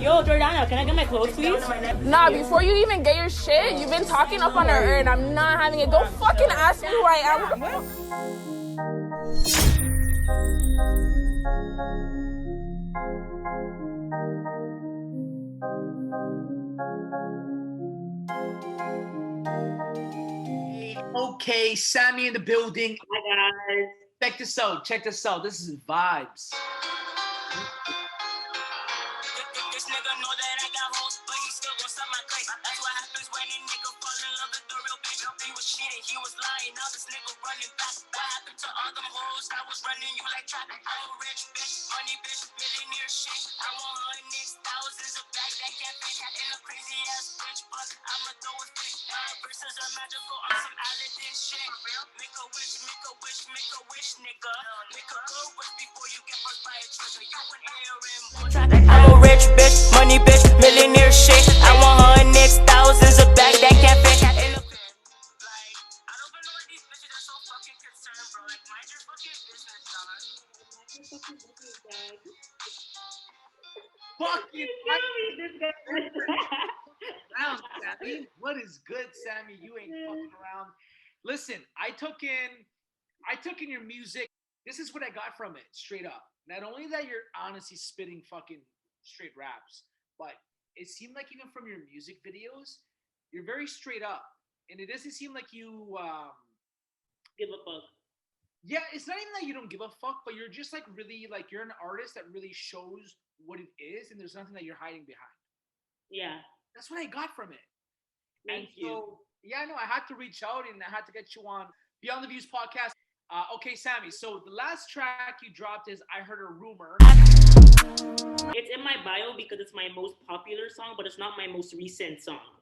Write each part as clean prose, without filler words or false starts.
Yo, Jordana, can I get my clothes, please? Nah, before you even get your shit, you've been talking up on her and I'm not having it. Don't fucking ask me who I am. Okaaysami in the building. Hi, guys. Check this out. Check this out. This is vibes. This nigga know that I got hoes, but he still gon' suck my face. That's what happens when a nigga fall in love with the real bitch. He was cheating, he was lying, now this nigga running back. What happened to all them hoes? I was running you like traffic. I'm a rich bitch, money bitch, millionaire shit. I want hundreds, thousands of bags that can't fit. In a crazy ass bitch, but I'ma throw a fit. My verses are magical on some Aladdin shit. Make a wish, make a wish, make a wish, nigga. Make a good wish before you get fucked by a trigger. You an Aaron. I'm a rich bitch, money bitch, millionaire shit. I want hundreds, thousands of bags that can't fit. Like, I don't even know why these bitches are so fucking concerned, bro. Like, mind your fucking business, dog. Fucking around, Sammy. What is good, Sammy? You ain't fucking around. Listen, I took in your music. This is what I got from it, straight up. Not only that you're honestly spitting fucking straight raps, but it seemed like even from your music videos, you're very straight up. And it doesn't seem like you Give a fuck. yeah, it's not even that you don't give a fuck, but you're just like really like you're an artist that really shows what it is and there's nothing that you're hiding behind. Yeah. That's what I got from it. Thank you. So, yeah, no, I had to reach out and I had to get you on Beyond the Views podcast. Okaaysami, so the last track you dropped is I Heard a Rumor. It's in my bio because it's my most popular song, but it's not my most recent song.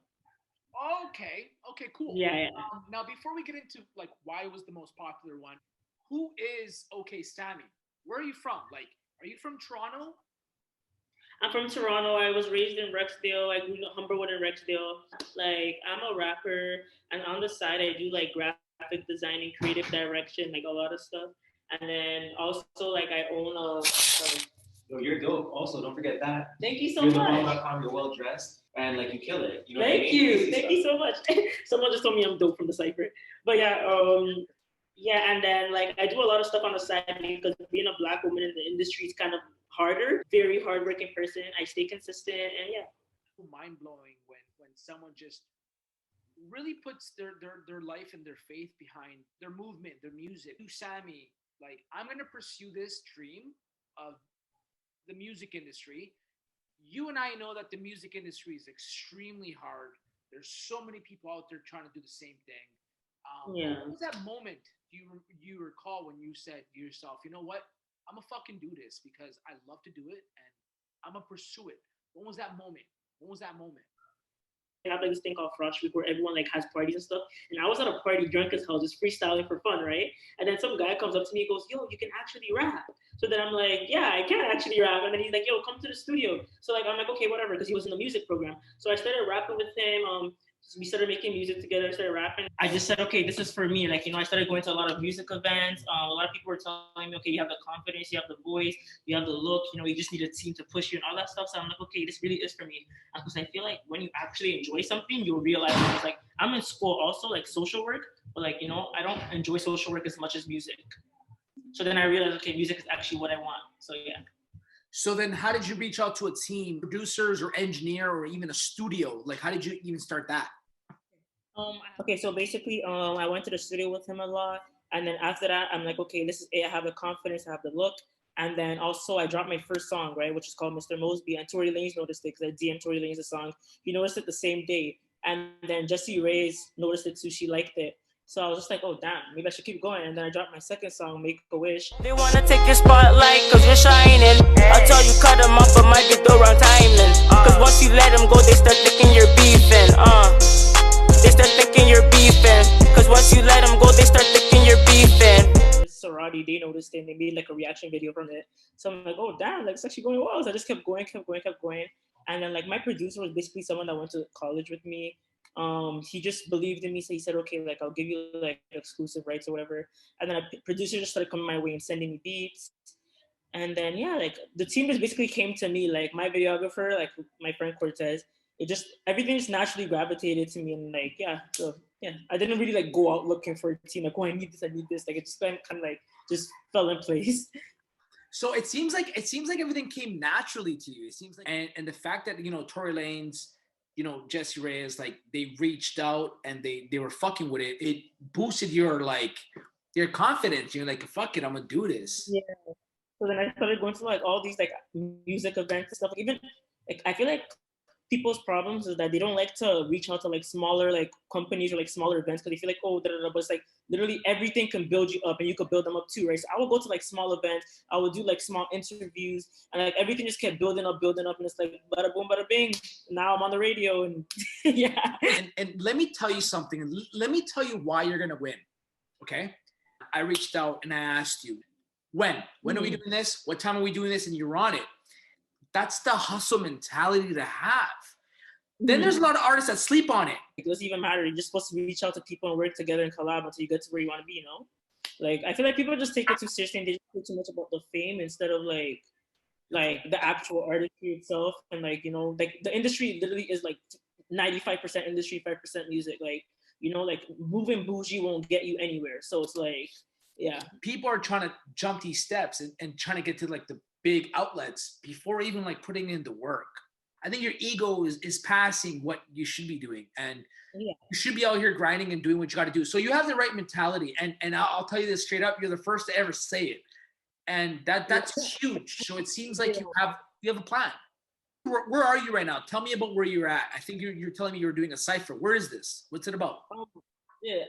Okay, cool. Yeah. Now, before we get into like why it was the most popular one, who is Okaaysami? Where are you from? Like, are you from Toronto? I'm from Toronto. I was raised in Rexdale. I grew up Humberwood in Rexdale. Like, I'm a rapper, and on the side, I do like graphic designing, creative direction, like a lot of stuff. And then also, like, I own a. Yo, you're dope. Also, don't forget that. Thank you so You're much. the You're well dressed, and like you kill it. You know Thank what I mean? Thank you so much. Someone just told me I'm dope from the cipher. But yeah, and then like I do a lot of stuff on the side because being a Black woman in the industry is kind of harder. Very hardworking person. I stay consistent, and yeah. Mind blowing when someone just really puts their life and their faith behind their movement, their music. To Sammy, like I'm gonna pursue this dream of the music industry. You and I know that the music industry is extremely hard. There's so many people out there trying to do the same thing. Yeah. What was that moment you recall when you said to yourself, you know what, I'm gonna fucking do this because I love to do it and I'm gonna pursue it? When was that moment? I have like this thing called Frosh Week where everyone like has parties and stuff. And I was at a party drunk as hell, just freestyling for fun, right? And then some guy comes up to me and goes, "Yo, you can actually rap." So then I'm like, "Yeah, I can actually rap." And then he's like, "Yo, come to the studio." So like I'm like, "Okay, whatever," because he was in the music program. So I started rapping with him. We started making music together, started rapping. I just said, okay, this is for me. Like, I started going to a lot of music events. A lot of people were telling me, okay, you have the confidence, you have the voice, you have the look, you just need a team to push you and all that stuff. So I'm like, okay, this really is for me. Because I feel like when you actually enjoy something, you'll realize it's like, I'm in school also, like social work, but like, I don't enjoy social work as much as music. So then I realized, okay, music is actually what I want. So yeah. So then how did you reach out to a team, producers or engineer or even a studio? Like, how did you even start that? Okay, so basically, I went to the studio with him a lot. And then after that, I'm like, okay, this is it. I have the confidence, I have the look. And then also I dropped my first song, right, which is called Mr. Mosby. And Tory Lanez noticed it because I DM Tory Lanez the song. He noticed it the same day. And then Jessie Reyes noticed it too. She liked it. So I was just like, oh, damn, maybe I should keep going. And then I dropped my second song, Make a Wish. They wanna take your spotlight cause you're shining. I tell you cut them off but might get the wrong timing. Cause once you let them go they start thinking you're beefing. They start thinking you're beefing. Cause once you let them go they start thinking you're beefing. Sorority, they noticed it and they made like a reaction video from it. So I'm like, oh damn, like it's actually going well. So I just kept going. And then like my producer was basically someone that went to college with me. He just believed in me, so he said, okay, like I'll give you like exclusive rights or whatever. And then a producer just started coming my way and sending me beats. And then yeah, like the team just basically came to me, like my videographer, like my friend Cortez. It just everything just naturally gravitated to me, and like yeah, so yeah, I didn't really like go out looking for a team like, oh, I need this, I need this. Like it just kind of like just fell in place. So it seems like everything came naturally to you. It seems like, and the fact that Tory Lanez, Jesse Reyes, like they reached out and they were fucking with it. It boosted your confidence. You're like, fuck it, I'm gonna do this. Yeah. So then I started going to like all these like music events and stuff. Even like I feel like people's problems is that they don't like to reach out to like smaller like companies or like smaller events because they feel like, oh, da, da, da. But it's like literally everything can build you up and you could build them up too, right? So I would go to like small events, I would do like small interviews, and like everything just kept building up, and it's like bada boom, bada bing. Now I'm on the radio, and yeah. And let me tell you something. Let me tell you why you're gonna win. Okay, I reached out and I asked you, when are we doing this? What time are we doing this? And you're on it. That's the hustle mentality to have. Then there's a lot of artists that sleep on it. It doesn't even matter. You're just supposed to reach out to people and work together and collab until you get to where you want to be, Like, I feel like people just take it too seriously and they just think too much about the fame instead of, like the actual artistry itself. And, like, like, the industry literally is, like, 95% industry, 5% music. Like, like, moving bougie won't get you anywhere. So it's, like, yeah. People are trying to jump these steps and trying to get to, like, the big outlets before even like putting in the work. I think your ego is passing what you should be doing, and you should be out here grinding and doing what you got to do. So you have the right mentality, and I'll tell you this straight up: you're the first to ever say it, and that's huge. So it seems like you have a plan. Where are you right now? Tell me about where you're at. I think you're telling me you're doing a cipher. Where is this? What's it about? Yeah,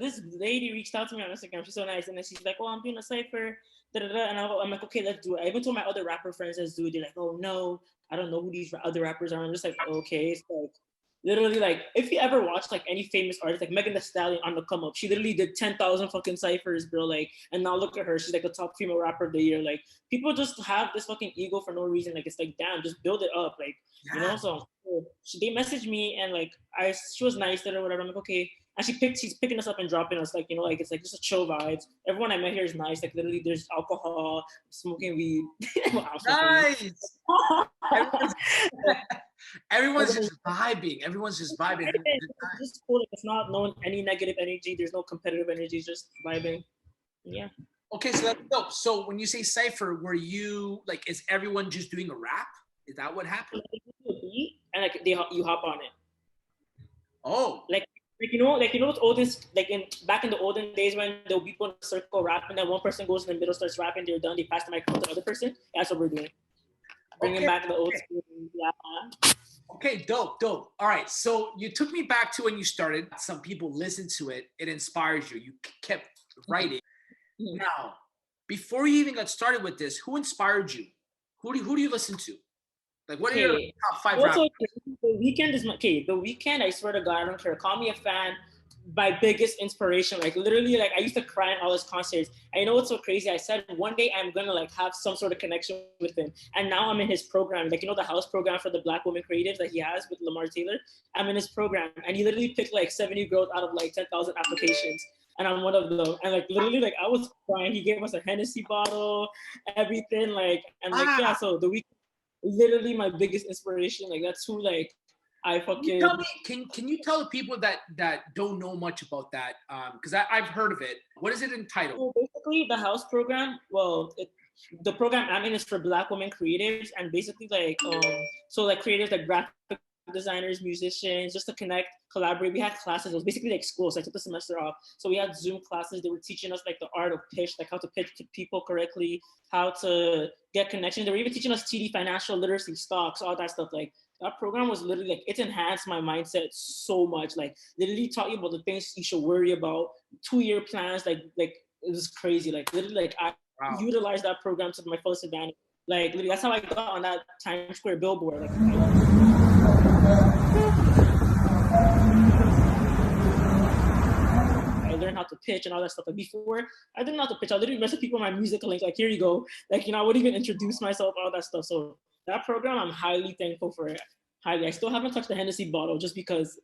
this lady reached out to me on Instagram. She's so nice, and then she's like, "Oh, I'm doing a cipher." And I'm like, okay, let's do it. I even told my other rapper friends, let's do it. They're like, oh no, I don't know who these other rappers are. I'm just like, okay. It's like literally like if you ever watch like any famous artist like Megan Thee Stallion on the come up, she literally did 10,000 fucking ciphers, bro. Like, and now look at her, she's like a top female rapper of the year. Like, people just have this fucking ego for no reason. Like, it's like, damn, just build it up. Like, So they messaged me and like she was nice or whatever. I'm like, okay. And she's picking us up and dropping us, like, like it's like just a chill vibes. Everyone I met here is nice. Like, literally, there's alcohol, smoking weed. Nice. Everyone's just vibing. Everyone's just vibing. It's just cool. It's not no any negative energy. There's no competitive energy. Just vibing. Yeah. Okay, so that's dope. So when you say cipher, were you like, is everyone just doing a rap? Is that what happened? And like you hop on it. Oh. Like what's oldest, like back in the olden days when there were people in a circle rapping, then one person goes in the middle, starts rapping, they're done, they pass the microphone to the other person. That's what we're doing. Bringing back the old school. Yeah. Okay, dope. All right, so you took me back to when you started. Some people listened to it. It inspires you. You kept writing. Mm-hmm. Now, before you even got started with this, who inspired you? Who do you listen to? Like, what are your top 5 rappers? The Weeknd is The Weeknd, I swear to God, I don't care. Call me a fan. My biggest inspiration. Like, literally, like, I used to cry in all his concerts. I know it's so crazy. I said one day I'm gonna like have some sort of connection with him. And now I'm in his program. Like, the house program for the Black women creatives that he has with Lamar Taylor. I'm in his program. And he literally picked like 70 girls out of like 10,000 applications. And I'm one of them. And like literally, like, I was crying. He gave us a Hennessy bottle, everything. Like, and like, yeah, so The Weeknd, literally my biggest inspiration. Like, that's who like I fucking can you tell the people that don't know much about that, because I've heard of it. What is it entitled? So basically the house program, the program I'm in is for Black women creatives, and basically like so like creatives like graphic designers, musicians, just to connect, collaborate. We had classes. It was basically like school. So I took the semester off. So we had Zoom classes. They were teaching us like the art of pitch, like how to pitch to people correctly, how to get connections. They were even teaching us TD, financial literacy, stocks, all that stuff. Like, that program was literally like, it enhanced my mindset so much. Like, literally taught you about the things you should worry about, 2-year plans. Like it was crazy. Like, literally, like I utilized that program to my fullest advantage. Like, literally, that's how I got on that Times Square billboard. Like, I learned how to pitch and all that stuff. Like, before, I didn't know how to pitch. I literally message people on my music link, like, here you go. Like, I wouldn't even introduce myself, all that stuff. So that program, I'm highly thankful for it. Highly. I still haven't touched the Hennessy bottle just because.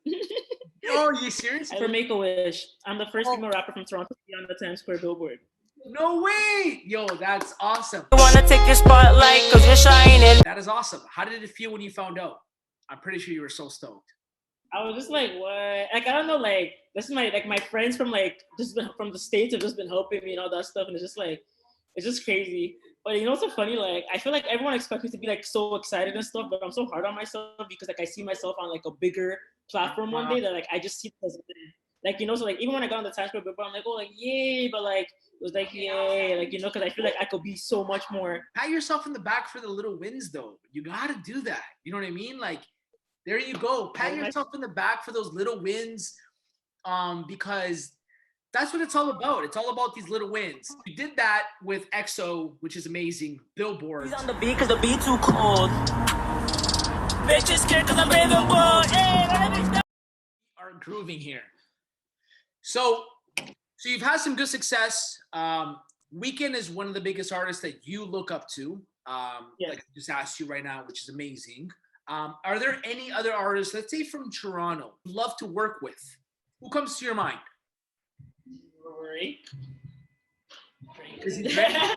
Oh, are you serious? For Make-A-Wish. I'm the first female rapper from Toronto to be on the Times Square billboard. No way! Yo, that's awesome. I wanna take your spotlight cause you're shining. That is awesome. How did it feel when you found out? I'm pretty sure you were so stoked. I was just like, what? Like, I don't know, like, this is my friends from like, just from the States have just been helping me and all that stuff. And it's just like, it's just crazy. But you know what's so funny? Like, I feel like everyone expects me to be like so excited and stuff, but I'm so hard on myself because like I see myself on like a bigger platform one day that like I just see it as like, you know, so like even when I got on the Times Square Billboard, I'm like, oh, like, yay, but like, it was like, yay, like, you know, because I feel like I could be so much more. Pat yourself in the back for the little wins, though. You gotta do that. You know what I mean? Like, there you go. Pat yourself in the back for those little wins, because that's what it's all about. It's all about these little wins. You did that with EXO, which is amazing. Billboards. He's on the beat cause the beat too cold. Bitches scared cause I'm brave and bold. Hey, are grooving here. So you've had some good success. Weeknd is one of the biggest artists that you look up to. Yes. Like I just asked you right now, which is amazing. Are there any other artists, let's say from Toronto, you love to work with? Who comes to your mind? Drake. Is he I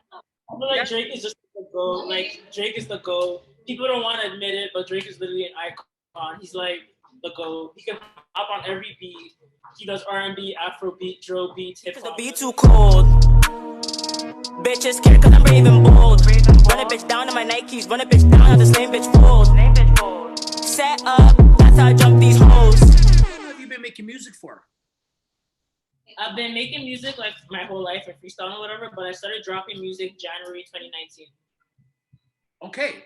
feel like Drake is just the GOAT. Like, Drake is the GOAT. People don't want to admit it, but Drake is literally an icon. He's like the GOAT. He can hop on every beat. He does R&B, Afrobeat, drill beats, hip cause the hop. beat too cold. Bitches scared cause I'm brave and bold. Run a bitch down on my Nikes. Run a bitch down, have the same bitch fold. Set up, that's how I jump these hoes. How long have you been making music for? I've been making music like my whole life and freestyling or whatever, but I started dropping music January 2019. Okay,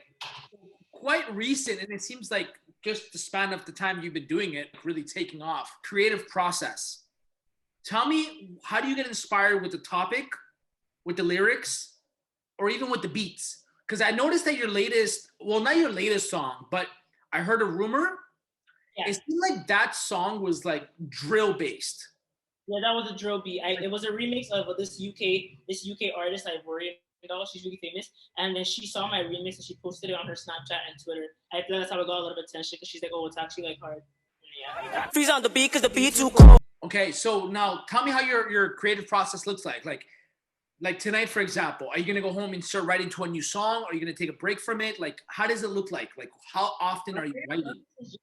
quite recent, and it seems like just the span of the time you've been doing it, really taking off. Creative process. Tell me, how do you get inspired with the topic, with the lyrics, or even with the beats? Because I noticed that your latest, well, not your latest song, but I heard a Rumour. Yeah. It seemed like that song was like drill based. Yeah, that was a drill beat. It was a remix of this UK artist, Ivorian. She's really famous, and then she saw my remix and she posted it on her Snapchat and Twitter. I feel that's how I got a lot of attention because she's like, "Oh, it's actually like hard." Yeah. Freeze on the beat cause the beat too cold. Okay, so now tell me how your creative process looks like. Like tonight, for example, are you gonna go home and start writing to a new song? Are you gonna take a break from it? Like, how does it look like? Like, how often are you writing? It's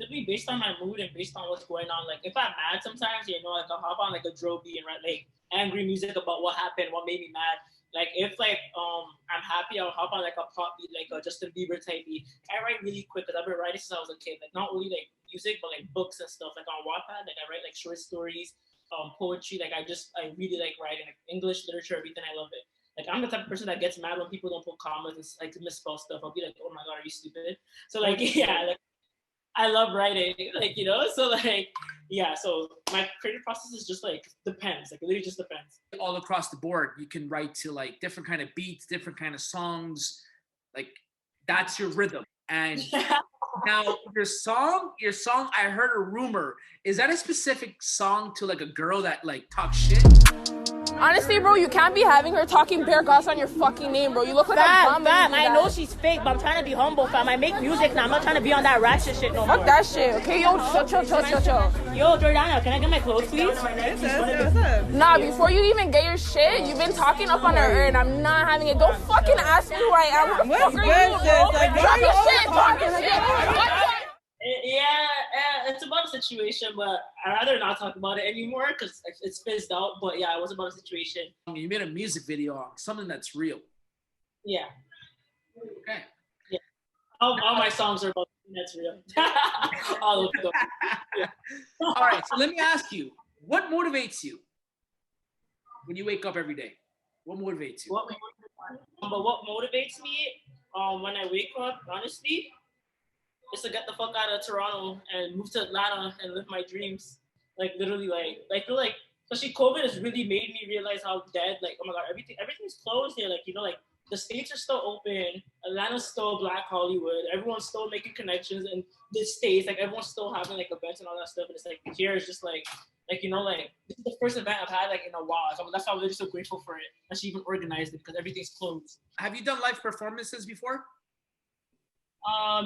literally based on my mood and based on what's going on. Like, if I'm mad sometimes, you know, like I'll hop on like a drill beat and write like angry music about what happened, what made me mad. Like, if like I'm happy, I'll hop on like a pop beat, like a Justin Bieber type beat. I write really quick because I've been writing since I was a kid. Like, not only like music, but like books and stuff. Like on Wattpad, like I write like short stories, poetry. Like I really like writing, like English literature, everything. I love it. Like I'm the type of person that gets mad when people don't put commas and like misspell stuff. I'll be like, oh my god, are you stupid? So like yeah, like I love writing, like, you know, so like yeah, so my creative process is just like depends, like it literally just depends. All across the board, you can write to like different kind of beats, different kind of songs, like that's your rhythm. And now your song, I heard a Rumour. Is that a specific song to like a girl that like talks shit? Honestly, bro, you can't be having her talking bare goss on your fucking name, bro. You look like a bum. Fam, I know she's fake, but I'm trying to be humble, fam. I make music now. I'm not trying to be on that ratchet shit no more. Fuck that shit, okay? Yo, chill. Yo, Jordana, can I get my clothes, please? Nah, before you even get your shit, you've been talking up on her, and I'm not having it. Don't fucking ask me who I am. Who the fuck are you, bro? Drop your shit, talking Yeah, it's about a situation, but I'd rather not talk about it anymore because it's fizzed out. But yeah, it was about a situation. You made a music video on something that's real. Yeah. Okay. Yeah. All my songs are about something that's real. All of them. Yeah. All right, so let me ask you, what motivates you when you wake up every day? What motivates you? What motivates me when I wake up, honestly, is to get the fuck out of Toronto and move to Atlanta and live my dreams. Like literally, like I feel like especially COVID has really made me realize how dead. Like, oh my god, everything's closed here. Like, you know, like the States are still open. Atlanta's still Black Hollywood. Everyone's still making connections in the States. Like everyone's still having like events and all that stuff. And it's like here it's just like you know, like this is the first event I've had like in a while. So that's why I'm really so grateful for it. And she even organized it because everything's closed. Have you done live performances before?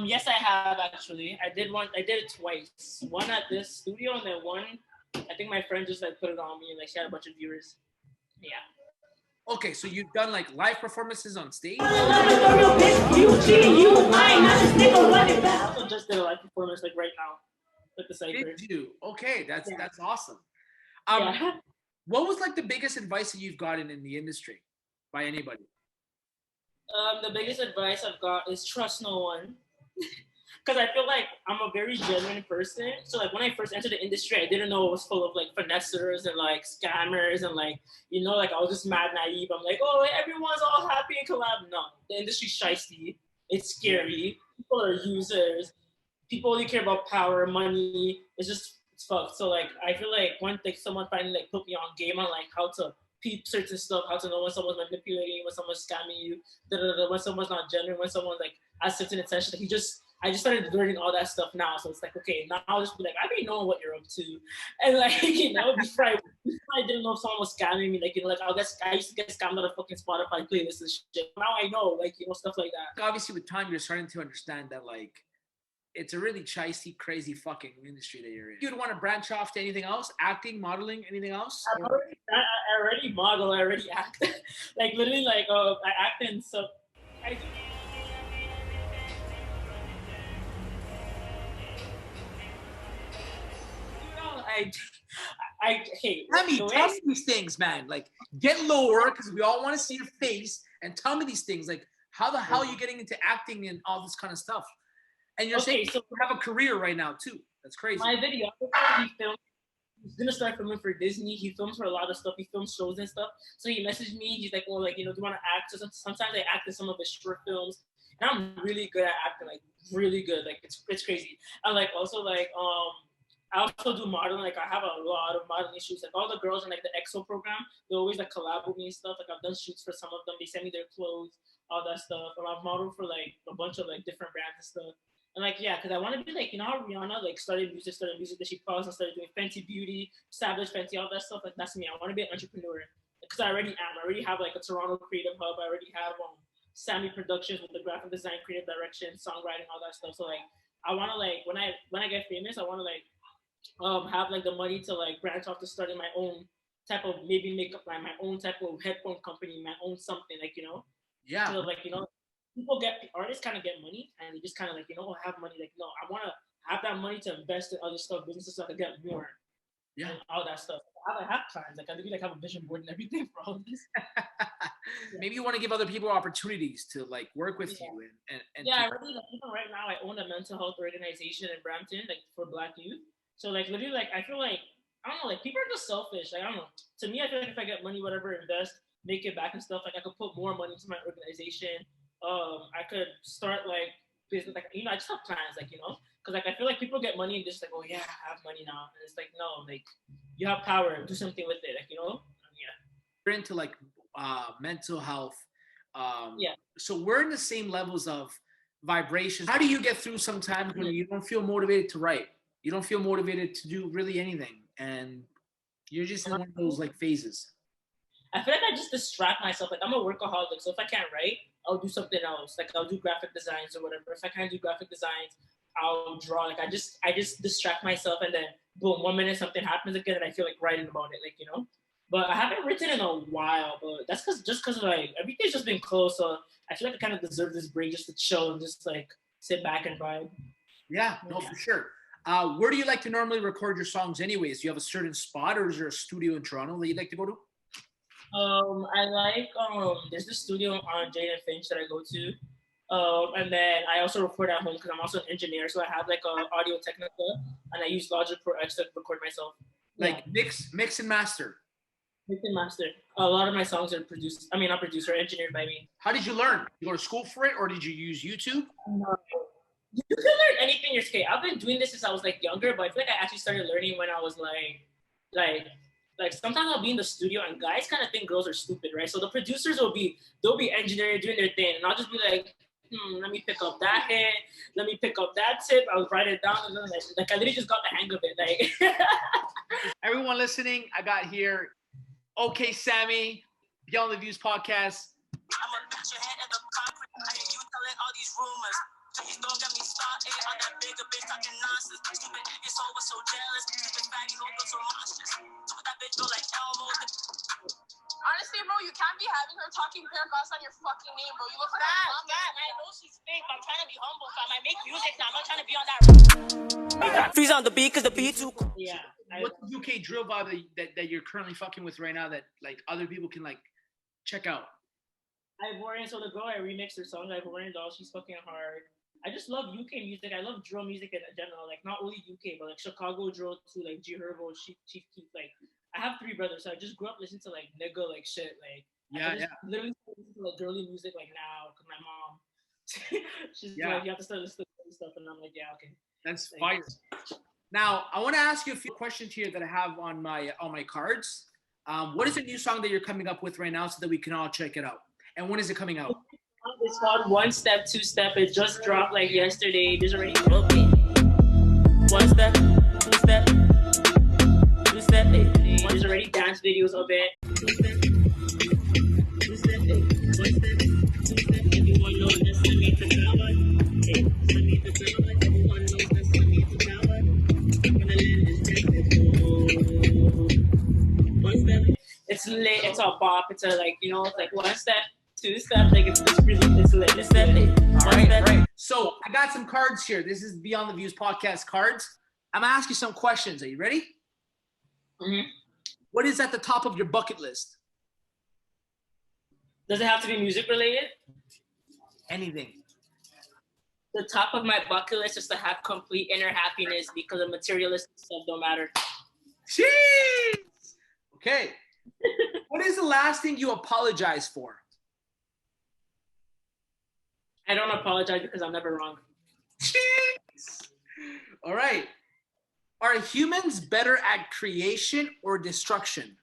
Yes, I have actually. I did it twice. One at this studio, and then one, I think my friend just like put it on me, and like she had a bunch of viewers. Yeah. Okay, so you've done like live performances on stage? I also just did a live performance like right now with the Cypher. Did you? Okay, that's awesome. Yeah. What was like the biggest advice that you've gotten in the industry by anybody? The biggest advice I've got is trust no one. Because I feel like I'm a very genuine person. So like when I first entered the industry, I didn't know it was full of like finessers and like scammers and like, you know, like I was just mad naive. I'm like, oh, everyone's all happy and collab. No, the industry's shiesty. It's scary. People are users. People only care about power, money. It's fucked. So like I feel like when like someone finally like put me on game on like how to peep certain stuff, how to know when someone's manipulating you, when someone's scamming you, when someone's not genuine, when someone like has certain intention. I just started learning all that stuff now. So it's like, okay, now I'll just be like, I already know what you're up to. And like, you know, before I didn't know if someone was scamming me, like, you know, like I used to get scammed on a fucking Spotify playlist and shit. Now I know, like, you know, stuff like that. Obviously with time, you're starting to understand that like, it's a really chicey, crazy fucking industry that you're in. You'd want to branch off to anything else? Acting, modeling, anything else? I already model, I already act. Like literally like, I act in some, hey, tell me these things, man. Like, get lower because we all want to see your face, and tell me these things. Like, how the hell are you getting into acting and all this kind of stuff? And you're saying you have a career right now too. That's crazy. My videographer, he's gonna start filming for Disney. He films for a lot of stuff. He films shows and stuff. So he messaged me. He's like, well, like, you know, do you want to act? So sometimes I act in some of his short films, and I'm really good at acting, like really good. Like it's crazy. And like also like I also do modeling. Like I have a lot of modeling shoots. Like all the girls in like the EXO program, they always like collab with me and stuff. Like I've done shoots for some of them. They send me their clothes, all that stuff. And I've modeled for like a bunch of like different brands and stuff. And like, yeah, because I want to be like, you know how Rihanna like started music, that she paused and started doing Fenty Beauty, Savage Fenty, all that stuff. Like that's me. I want to be an entrepreneur because I already am. I already have like a Toronto creative hub. I already have Sammy Productions with the graphic design, creative direction, songwriting, all that stuff. So like, I want to like when I get famous, I want to like have like the money to like branch off to starting my own type of maybe makeup line, my own type of headphone company, my own something, like, you know. Yeah. So like, you know. Artists kind of get money and they just kind of like, you know, have money. Like, no, I want to have that money to invest in other stuff, businesses, so I can get more. Yeah. And all that stuff. I have plans. Like, I really like have a vision board and everything for all of this. Maybe you want to give other people opportunities to like work with you and yeah, I really like, even right now I own a mental health organization in Brampton, like for Black youth. So like literally like I feel like I don't know, like people are just selfish. Like I don't know. To me, I feel like if I get money, whatever, invest, make it back and stuff, like I could put more money into my organization. I could start like business, like, you know, I just have plans, like, you know, because like I feel like people get money and just like, oh yeah, I have money now, and it's like, no, like you have power, do something with it, like, you know. Yeah, we're into like mental health. Yeah. So we're in the same levels of vibrations. How do you get through sometimes when you don't feel motivated to write? You don't feel motivated to do really anything, and you're just in one of those like phases. I feel like I just distract myself. Like I'm a workaholic, so if I can't write, I'll do something else. Like I'll do graphic designs or whatever. If I can't do graphic designs, I'll draw. Like I just distract myself, and then boom, 1 minute something happens again, and I feel like writing about it. Like, you know. But I haven't written in a while. But that's because like everything's just been close. So I feel like I kind of deserve this break just to chill and just like sit back and vibe. Yeah, no, for sure. Where do you like to normally record your songs anyways? Do you have a certain spot, or is there a studio in Toronto that you'd like to go to? I like there's this studio on Jane and Finch that I go to, and then I also record at home because I'm also an engineer, so I have like an Audio Technica, and I use Logic Pro X to record myself. Like mix and master. Mix and master. A lot of my songs are produced. I mean, not produced, or engineered by me. How did you learn? Did you go to school for it, or did you use YouTube? No. You can learn anything you're scared. I've been doing this since I was like younger, but I feel like I actually started learning when I was like sometimes I'll be in the studio and guys kind of think girls are stupid, right? So the producers they'll be engineering, doing their thing, and I'll just be like, let me pick up that hit, let me pick up that tip. I'll write it down, and then like I literally just got the hang of it. Like everyone listening, I got here Okaaysami, Beyond the Views podcast. I'ma put your head in the concrete. I hear you telling all these rumors. Please don't get me started on that bigger bitch talking nonsense. Stupid niggas always so jealous. Stupid fatty hoes so monstrous. So that bitch go like Elmo. Honestly, bro, you can't be fucking paragraphs on your fucking name, bro. You look like I know she's fake, but I'm trying to be humble, fam. I make music now. I'm not trying to be on that. Freeze on the beat, cause the beat too. Yeah. What's the UK drill vibe that you're currently fucking with right now that like other people can like check out? Ivorian, so the girl I remixed her song, Ivorian doll, she's fucking hard. I just love UK music. I love drill music in general, like not only UK, but like Chicago drill too, like G Herbo, Chief Keef. Like I have 3 brothers, so I just grew up listening to like nigga like shit. Like literally listen to like girly music like now because my mom she's like, you have to start listening to stuff, and I'm like, yeah, okay. That's fire. Now I want to ask you a few questions here that I have on my cards. What is the new song that you're coming up with right now so that we can all check it out? And when is it coming out? It's called One Step, Two Step. It just dropped like yesterday. There's already 1 step, 2 step, 2 step. There's already dance videos of it. 2 step, 2 step, 1 step, 2 step. Everyone knows that's the need to travel. Hey, the need to travel. Everyone knows that's the need to travel. When the land is dead, 1 step. It's lit. It's a bop. It's a like it's like 1 step. 2 steps, like it's really it's lit. All right. So I got some cards here. This is Beyond the Views podcast cards. I'm gonna ask you some questions. Are you ready? Mm-hmm. What is at the top of your bucket list? Does it have to be music related? Anything. The top of my bucket list is to have complete inner happiness because the materialistic stuff don't matter. Jeez. Okay. What is the last thing you apologize for? I don't apologize because I'm never wrong. Jeez. All right. Are humans better at creation or destruction?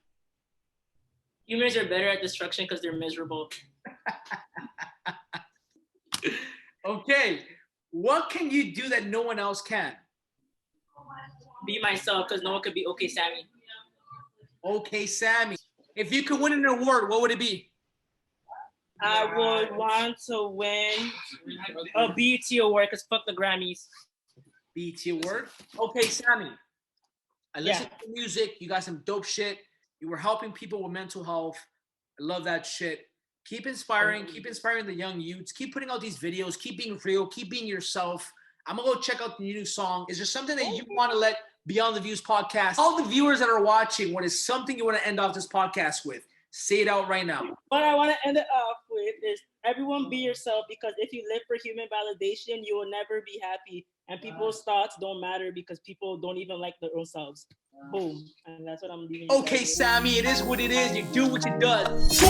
Humans are better at destruction because they're miserable. Okay. What can you do that no one else can? Be myself because no one could be Okaaysami. Okaaysami. If you could win an award, what would it be? I would want to win a BET award because fuck the Grammys. BET award? Okaaysami. I listened to music. You got some dope shit. You were helping people with mental health. I love that shit. Keep inspiring the young youths. Keep putting out these videos. Keep being real. Keep being yourself. I'm going to go check out the new song. Is there something that you want to let Beyond the Views podcast, all the viewers that are watching, what is something you want to end off this podcast with? Say it out right now. What I want to end it off with is everyone be yourself, because if you live for human validation, you will never be happy. And people's thoughts don't matter because people don't even like their own selves. Boom. And that's what I'm leaving. Okaaysami, it is what it is. You do what you does.